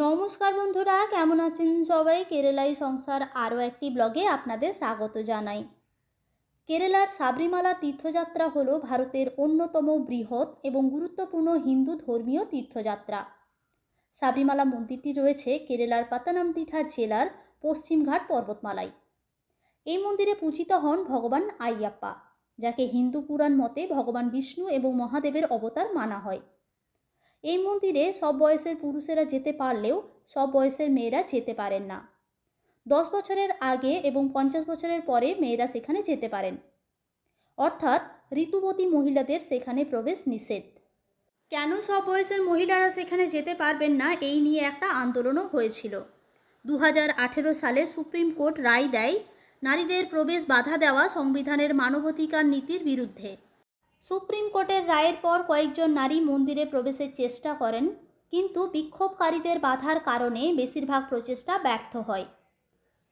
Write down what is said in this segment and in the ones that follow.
নমস্কার বন্ধুরা, কেমন আছেন সবাই? কেরালাই সংসার আরও একটি ব্লগে আপনাদের স্বাগত জানাই। কেরালার সাবরিমালা তীর্থযাত্রা হল ভারতের অন্যতম বৃহৎ এবং গুরুত্বপূর্ণ হিন্দু ধর্মীয় তীর্থযাত্রা। সাবরিমালা মন্দিরটি রয়েছে কেরালার পাতানামথিটা জেলার পশ্চিমঘাট পর্বতমালায়। এই মন্দিরে পূজিত হন ভগবান আইয়াপ্পা, যাকে হিন্দু পুরাণ মতে ভগবান বিষ্ণু এবং মহাদেবের অবতার মানা হয়। এই মন্দিরে সব বয়সের পুরুষেরা যেতে পারলেও সব বয়সের মেয়েরা যেতে পারেন না। 10 বছরের আগে এবং 50 বছরের পরে মেয়েরা সেখানে যেতে পারেন, অর্থাৎ ঋতুবতী মহিলাদের সেখানে প্রবেশ নিষেধ। কেন সব বয়সের মহিলারা সেখানে যেতে পারবেন না, এই নিয়ে একটা আন্দোলনও হয়েছিল। 2018 সালে সুপ্রিম কোর্ট রায় দেয় নারীদের প্রবেশ বাধা দেওয়া সংবিধানের মানবাধিকার নীতির বিরুদ্ধে। সুপ্রিম কোর্টের রায়ের পর কয়েকজন নারী মন্দিরে প্রবেশের চেষ্টা করেন, কিন্তু বিক্ষোভকারীদের বাধার কারণে বেশিরভাগ প্রচেষ্টা ব্যর্থ হয়।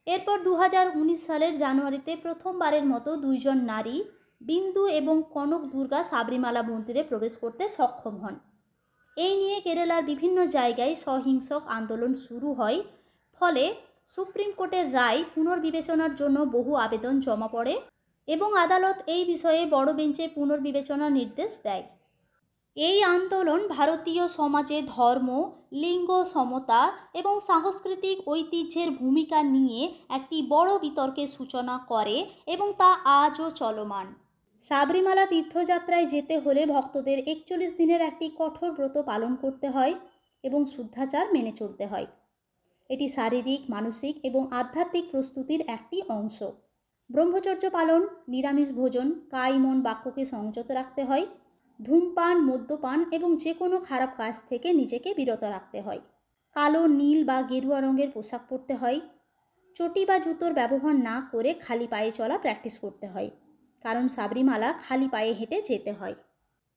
এরপর 2019 সালের জানুয়ারিতে প্রথমবারের মতো 2 জন নারী, বিন্দু এবং কনক দুর্গা, সাবরিমালা মন্দিরে প্রবেশ করতে সক্ষম হন। এই নিয়ে কেরালার বিভিন্ন জায়গায় সহিংসক আন্দোলন শুরু হয়, ফলে সুপ্রিম কোর্টের রায় পুনর্বিবেচনার জন্য বহু আবেদন জমা পড়ে এবং আদালত এই বিষয়ে বড় বেঞ্চে পুনর্বিবেচনার নির্দেশ দেয়। এই আন্দোলন ভারতীয় সমাজে ধর্ম, লিঙ্গ সমতা এবং সাংস্কৃতিক ঐতিহ্যের ভূমিকা নিয়ে একটি বড় বিতর্কের সূচনা করে এবং তা আজও চলমান। সাবরিমালা তীর্থযাত্রায় যেতে হলে ভক্তদের 41 দিনের একটি কঠোর ব্রত পালন করতে হয় এবং শুদ্ধাচার মেনে চলতে হয়। এটি শারীরিক, মানসিক এবং আধ্যাত্মিক প্রস্তুতির একটি অংশ। ব্রহ্মচর্য পালন, নিরামিষ ভোজন, কায় মন বাক্যকে সংযত রাখতে হয়। ধূমপান, মদ্যপান এবং যে কোনো খারাপ কাজ থেকে নিজেকে বিরত রাখতে হয়। কালো, নীল বা গেরুয়া রঙের পোশাক পরতে হয়। চটি বা জুতোর ব্যবহার না করে খালি পায়ে চলা প্র্যাকটিস করতে হয়, কারণ সাবরিমালা খালি পায়ে হেঁটে যেতে হয়।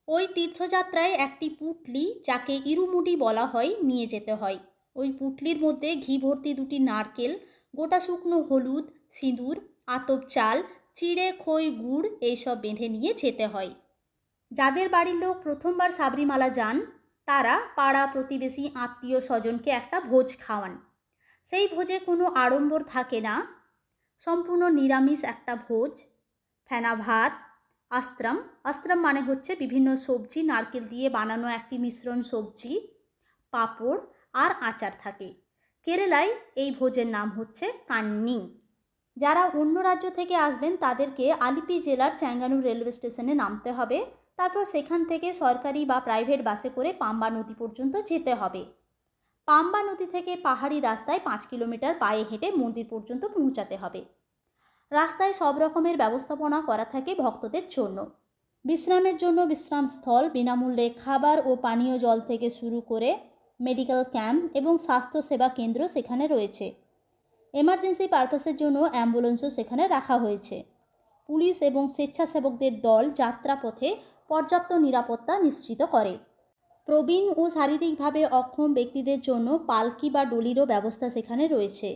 ওই তীর্থযাত্রায় একটি পুটলি, যাকে ইরুমুডি বলা হয়, নিয়ে যেতে হয়। ওই পুটলির মধ্যে ঘি ভর্তি 2টি নারকেল, গোটা শুকনো হলুদ, সিঁদুর, আতপ চাল, চিড়ে, খই, গুড় এইসব বেঁধে নিয়ে যেতে হয়। যাদের বাড়ির লোক প্রথমবার সাবরিমালা যান, তারা পাড়া প্রতিবেশী, আত্মীয় স্বজনকে একটা ভোজ খাওয়ান। সেই ভোজে কোনো আড়ম্বর থাকে না, সম্পূর্ণ নিরামিষ একটা ভোজ। ফেনা ভাত, আস্ত্রাম মানে হচ্ছে বিভিন্ন সবজি, নারকেল দিয়ে বানানো একটি মিশ্রণ সবজি, পাঁপড় আর আচার থাকে। কেরালায় এই ভোজের নাম হচ্ছে কান্নি। যারা অন্য রাজ্য থেকে আসবেন তাদেরকে আলিপি জেলার চ্যাঙ্গানুর রেলওয়ে স্টেশনে নামতে হবে। তারপর সেখান থেকে সরকারি বা প্রাইভেট বাসে করে পাম্বা নদী পর্যন্ত যেতে হবে। পাম্বা নদী থেকে পাহাড়ি রাস্তায় 5 কিলোমিটার পায়ে হেঁটে মন্দির পর্যন্ত পৌঁছাতে হবে। রাস্তায় সব রকমের ব্যবস্থাপনা করা থাকে ভক্তদের জন্য। বিশ্রামের জন্য বিশ্রামস্থল, বিনামূল্যে খাবার ও পানীয় জল থেকে শুরু করে মেডিকেল ক্যাম্প এবং স্বাস্থ্যসেবা কেন্দ্র সেখানে রয়েছে। এমার্জেন্সি পারপাসের জন্য অ্যাম্বুলেন্সও সেখানে রাখা হয়েছে। পুলিশ এবং স্বেচ্ছাসেবকদের দল যাত্রাপথে পর্যাপ্ত নিরাপত্তা নিশ্চিত করে। প্রবীণ ও শারীরিকভাবে অক্ষম ব্যক্তিদের জন্য পালকি বা ডলিরও ব্যবস্থা সেখানে রয়েছে।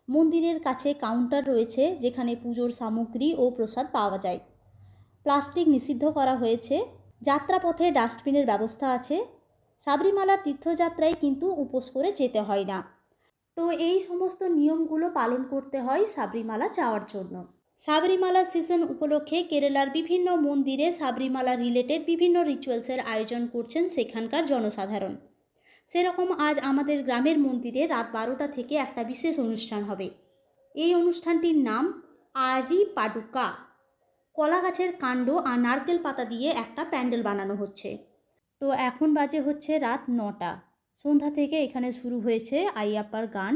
মন্দিরের কাছে কাউন্টার রয়েছে, যেখানে পুজোর সামগ্রী ও প্রসাদ পাওয়া যায়। প্লাস্টিক নিষিদ্ধ করা হয়েছে। যাত্রাপথে ডাস্টবিনের ব্যবস্থা আছে। সাবরিমালার তীর্থযাত্রায় কিন্তু উপোস করে যেতে হয় না। তো এই সমস্ত নিয়মগুলো পালন করতে হয় সাবরিমালা যাওয়ার জন্য। সাবরিমালা সিজন উপলক্ষে কেরালার বিভিন্ন মন্দিরে সাবরিমালা রিলেটেড বিভিন্ন রিচুয়ালসের আয়োজন করছেন সেখানকার জনসাধারণ। সেরকম আজ আমাদের গ্রামের মন্দিরে রাত 12টা থেকে একটা বিশেষ অনুষ্ঠান হবে। এই অনুষ্ঠানটির নাম আরি পাডুকা। কলা গাছের কাণ্ড আর নারকেল পাতা দিয়ে একটা প্যান্ডেল বানানো হচ্ছে। তো এখন বাজে হচ্ছে রাত 9টা। সন্ধ্যা থেকে এখানে শুরু হয়েছে আইয়াপ্পার গান।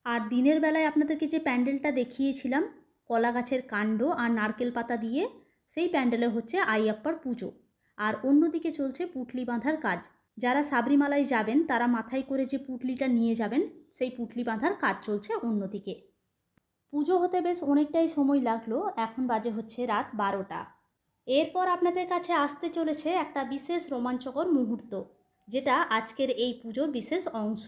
আর দিনের বেলায় আপনাদেরকে যে প্যান্ডেলটা দেখিয়েছিলাম কলা গাছের কাণ্ড আর নারকেল পাতা দিয়ে, সেই প্যান্ডেলে হচ্ছে আইয়াপ্পার পুজো। আর অন্যদিকে চলছে পুটলি বাঁধার কাজ। যারা সাবরিমালায় যাবেন তারা মাথায় করে যে পুটলিটা নিয়ে যাবেন, সেই পুটলি বাঁধার কাজ চলছে অন্যদিকে। পুজো হতে বেশ অনেকটাই সময় লাগলো। এখন বাজে হচ্ছে রাত 12টা। এরপর আপনাদের কাছে আসতে চলেছে একটা বিশেষ রোমাঞ্চকর মুহূর্ত, যেটা আজকের এই পুজোর বিশেষ অংশ।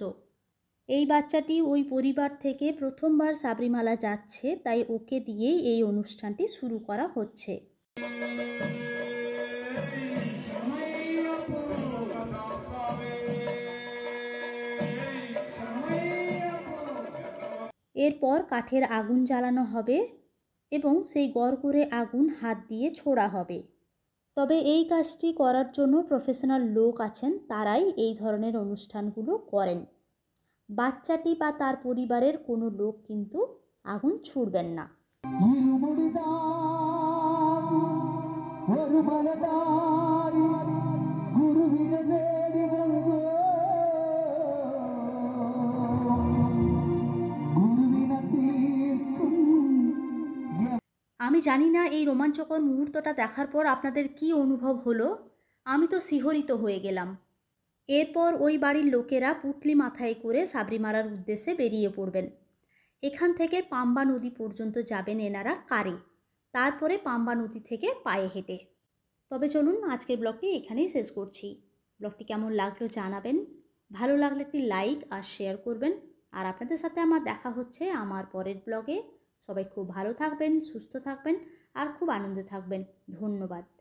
এই বাচ্চাটি ওই পরিবার থেকে প্রথমবার সাবরিমালা যাচ্ছে, তাই ওকে দিয়েই এই অনুষ্ঠানটি শুরু করা হচ্ছে। এরপর কাঠের আগুন জ্বালানো হবে এবং সেই গড়গড়ে আগুন হাত দিয়ে ছোড়া হবে। তবে এই কাজটি করার জন্য প্রফেশনাল লোক আছেন, তারাই এই ধরনের অনুষ্ঠানগুলো করেন। বাচ্চাটি বা তার পরিবারের কোনো লোক কিন্তু আগুন ছুড়বেন না। আমি জানি না এই রোমাঞ্চকর মুহূর্তটা দেখার পর আপনাদের কি অনুভব হলো। আমি তো শিহরিত হয়ে গেলাম। এরপর ওই বাড়ির লোকেরা পুঁটলি মাথায় করে সাবরিমালার উদ্দেশ্যে বেরিয়ে পড়বেন। এখান থেকে পাম্বা নদী পর্যন্ত যাবেন এনারা কারে, তারপরে পাম্বা নদী থেকে পায়ে হেঁটে। তবে চলুন আজকের ব্লগটি এখানেই শেষ করছি। ব্লগটি কেমন লাগলো জানাবেন, ভালো লাগলে একটি লাইক আর শেয়ার করবেন। আর আপনাদের সাথে আমার দেখা হচ্ছে আমার পরের ব্লগে। সবাই খুব ভালো থাকবেন, সুস্থ থাকবেন আর খুব আনন্দে থাকবেন। ধন্যবাদ।